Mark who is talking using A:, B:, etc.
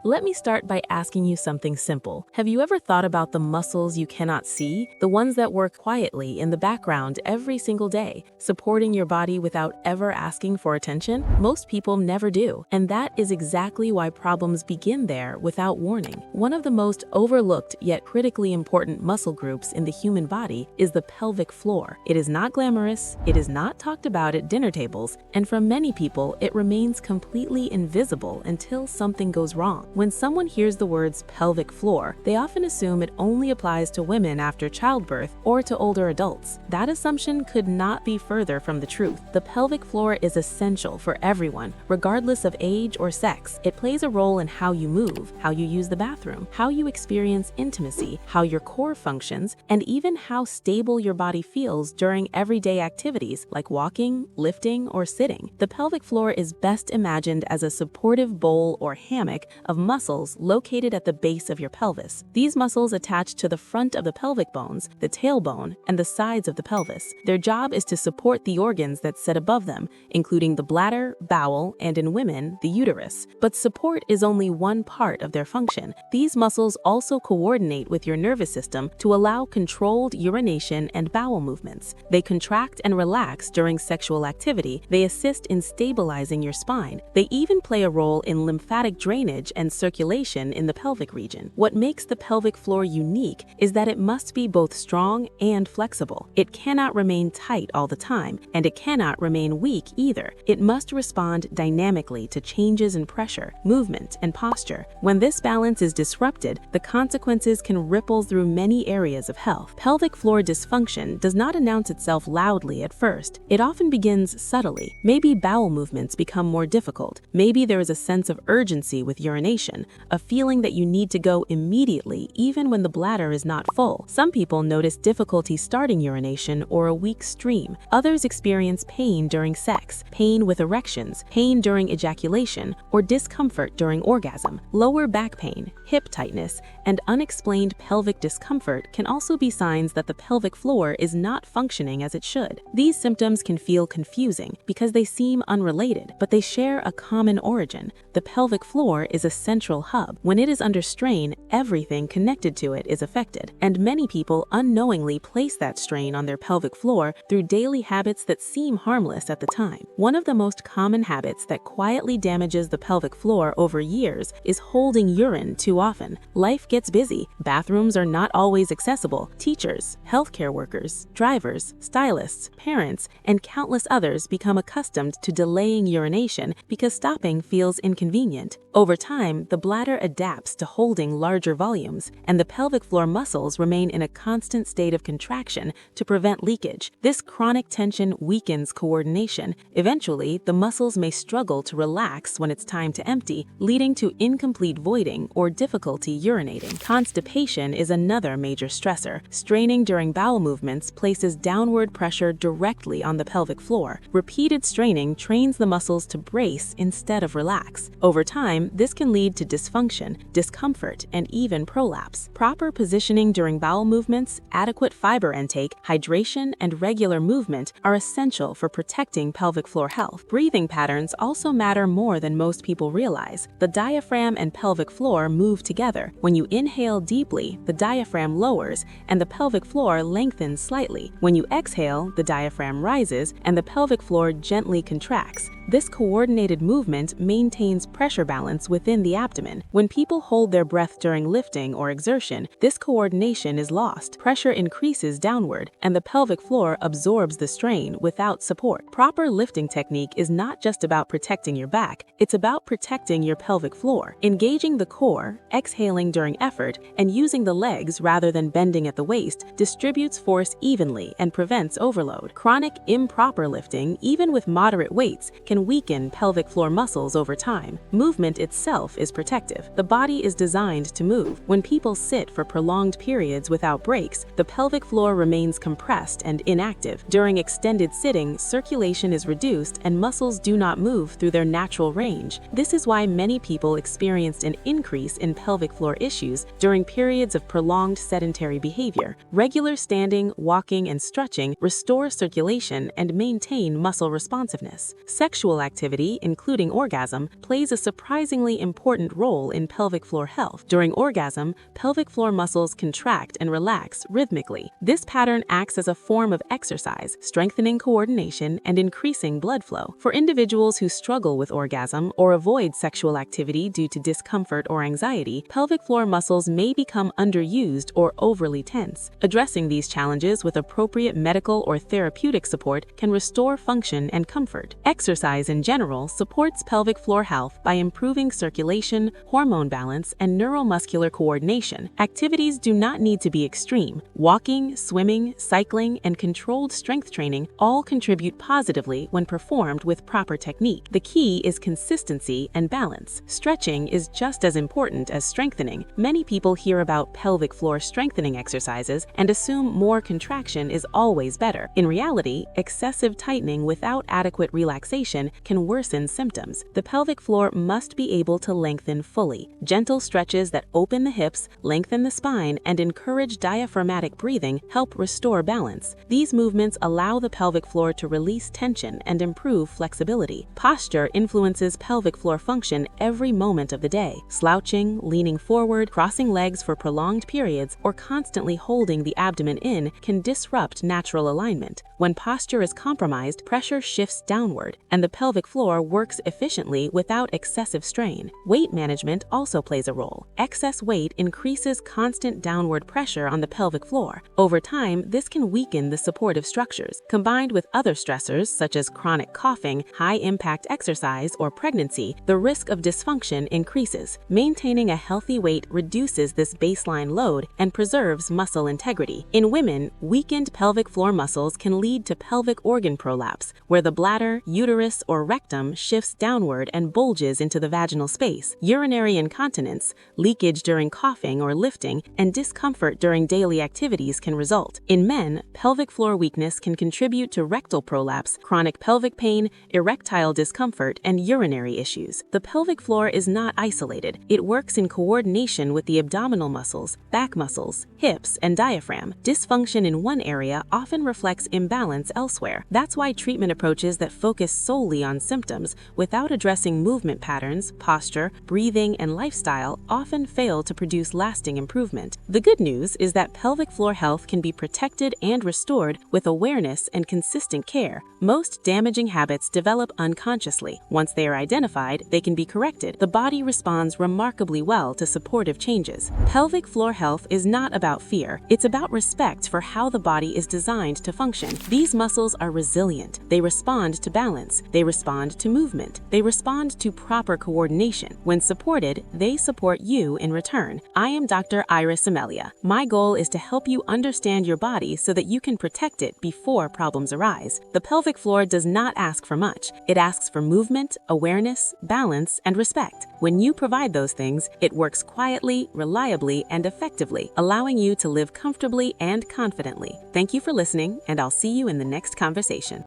A: Let me start by asking you something simple. Have you ever thought about the muscles you cannot see? The ones that work quietly in the background every single day, supporting your body without ever asking for attention? Most people never do, and that is exactly why problems begin there without warning. One of the most overlooked yet critically important muscle groups in the human body is the pelvic floor. It is not glamorous, it is not talked about at dinner tables, and for many people, it remains completely invisible until something goes wrong. When someone hears the words pelvic floor, they often assume it only applies to women after childbirth or to older adults. That assumption could not be further from the truth. The pelvic floor is essential for everyone, regardless of age or sex. It plays a role in how you move, how you use the bathroom, how you experience intimacy, how your core functions, and even how stable your body feels during everyday activities like walking, lifting, or sitting. The pelvic floor is best imagined as a supportive bowl or hammock of muscles located at the base of your pelvis. These muscles attach to the front of the pelvic bones, the tailbone, and the sides of the pelvis. Their job is to support the organs that sit above them, including the bladder, bowel, and in women, the uterus. But support is only one part of their function. These muscles also coordinate with your nervous system to allow controlled urination and bowel movements. They contract and relax during sexual activity. They assist in stabilizing your spine. They even play a role in lymphatic drainage and circulation in the pelvic region. What makes the pelvic floor unique is that it must be both strong and flexible. It cannot remain tight all the time, and it cannot remain weak either. It must respond dynamically to changes in pressure, movement, and posture. When this balance is disrupted, the consequences can ripple through many areas of health. Pelvic floor dysfunction does not announce itself loudly at first. It often begins subtly. Maybe bowel movements become more difficult. Maybe there is a sense of urgency with urination, a feeling that you need to go immediately even when the bladder is not full. Some people notice difficulty starting urination or a weak stream. Others experience pain during sex, pain with erections, pain during ejaculation, or discomfort during orgasm. Lower back pain, hip tightness, and unexplained pelvic discomfort can also be signs that the pelvic floor is not functioning as it should. These symptoms can feel confusing because they seem unrelated, but they share a common origin. The pelvic floor is a central hub. When it is under strain, everything connected to it is affected, and many people unknowingly place that strain on their pelvic floor through daily habits that seem harmless at the time. One of the most common habits that quietly damages the pelvic floor over years is holding urine too often. Life gets busy. Bathrooms are not always accessible. Teachers, healthcare workers, drivers, stylists, parents, and countless others become accustomed to delaying urination because stopping feels inconvenient. Over time, the bladder adapts to holding larger volumes, and the pelvic floor muscles remain in a constant state of contraction to prevent leakage. This chronic tension weakens coordination. Eventually, the muscles may struggle to relax when it's time to empty, leading to incomplete voiding or difficulty urinating. Constipation is another major stressor. Straining during bowel movements places downward pressure directly on the pelvic floor. Repeated straining trains the muscles to brace instead of relax. Over time, this can lead to dysfunction, discomfort, and even prolapse. Proper positioning during bowel movements, adequate fiber intake, hydration, and regular movement are essential for protecting pelvic floor health. Breathing patterns also matter more than most people realize. The diaphragm and pelvic floor move together. When you inhale deeply, the diaphragm lowers and the pelvic floor lengthens slightly. When you exhale, the diaphragm rises and the pelvic floor gently contracts. This coordinated movement maintains pressure balance within the abdomen. When people hold their breath during lifting or exertion, this coordination is lost. Pressure increases downward, and the pelvic floor absorbs the strain without support. Proper lifting technique is not just about protecting your back, it's about protecting your pelvic floor. Engaging the core, exhaling during effort, and using the legs rather than bending at the waist distributes force evenly and prevents overload. Chronic improper lifting, even with moderate weights, can weaken pelvic floor muscles over time. Movement itself is protective. The body is designed to move. When people sit for prolonged periods without breaks, the pelvic floor remains compressed and inactive. During extended sitting, circulation is reduced and muscles do not move through their natural range. This is why many people experienced an increase in pelvic floor issues during periods of prolonged sedentary behavior. Regular standing, walking, and stretching restore circulation and maintain muscle responsiveness. Sexual activity, including orgasm, plays a surprisingly important important role in pelvic floor health. During orgasm, pelvic floor muscles contract and relax rhythmically. This pattern acts as a form of exercise, strengthening coordination and increasing blood flow. For individuals who struggle with orgasm or avoid sexual activity due to discomfort or anxiety, pelvic floor muscles may become underused or overly tense. Addressing these challenges with appropriate medical or therapeutic support can restore function and comfort. Exercise in general supports pelvic floor health by improving circulation, hormone balance, and neuromuscular coordination. Activities do not need to be extreme. Walking, swimming, cycling, and controlled strength training all contribute positively when performed with proper technique. The key is consistency and balance. Stretching is just as important as strengthening. Many people hear about pelvic floor strengthening exercises and assume more contraction is always better. In reality, excessive tightening without adequate relaxation can worsen symptoms. The pelvic floor must be able to lengthen fully. Gentle stretches that open the hips, lengthen the spine, and encourage diaphragmatic breathing help restore balance. These movements allow the pelvic floor to release tension and improve flexibility. Posture influences pelvic floor function every moment of the day. Slouching, leaning forward, crossing legs for prolonged periods, or constantly holding the abdomen in can disrupt natural alignment. When posture is compromised, pressure shifts downward, and the pelvic floor works efficiently without excessive strain. Weight management also plays a role. Excess weight increases constant downward pressure on the pelvic floor. Over time, this can weaken the supportive structures. Combined with other stressors such as chronic coughing, high-impact exercise, or pregnancy, the risk of dysfunction increases. Maintaining a healthy weight reduces this baseline load and preserves muscle integrity. In women, weakened pelvic floor muscles can lead to pelvic organ prolapse, where the bladder, uterus, or rectum shifts downward and bulges into the vaginal space. Urinary incontinence, leakage during coughing or lifting, and discomfort during daily activities can result. In men, pelvic floor weakness can contribute to rectal prolapse, chronic pelvic pain, erectile discomfort, and urinary issues. The pelvic floor is not isolated. It works in coordination with the abdominal muscles, back muscles, hips, and diaphragm. Dysfunction in one area often reflects imbalance elsewhere. That's why treatment approaches that focus solely on symptoms without addressing movement patterns, posture, breathing, and lifestyle often fail to produce lasting improvement. The good news is that pelvic floor health can be protected and restored with awareness and consistent care. Most damaging habits develop unconsciously. Once they are identified, they can be corrected. The body responds remarkably well to supportive changes. Pelvic floor health is not about fear. It's about respect for how the body is designed to function. These muscles are resilient. They respond to balance. They respond to movement. They respond to proper coordination. When supported, they support you in return. I am Dr. Iris Amelia. My goal is to help you understand your body so that you can protect it before problems arise. The pelvic floor does not ask for much. It asks for movement, awareness, balance, and respect. When you provide those things, it works quietly, reliably, and effectively, allowing you to live comfortably and confidently. Thank you for listening, and I'll see you in the next conversation.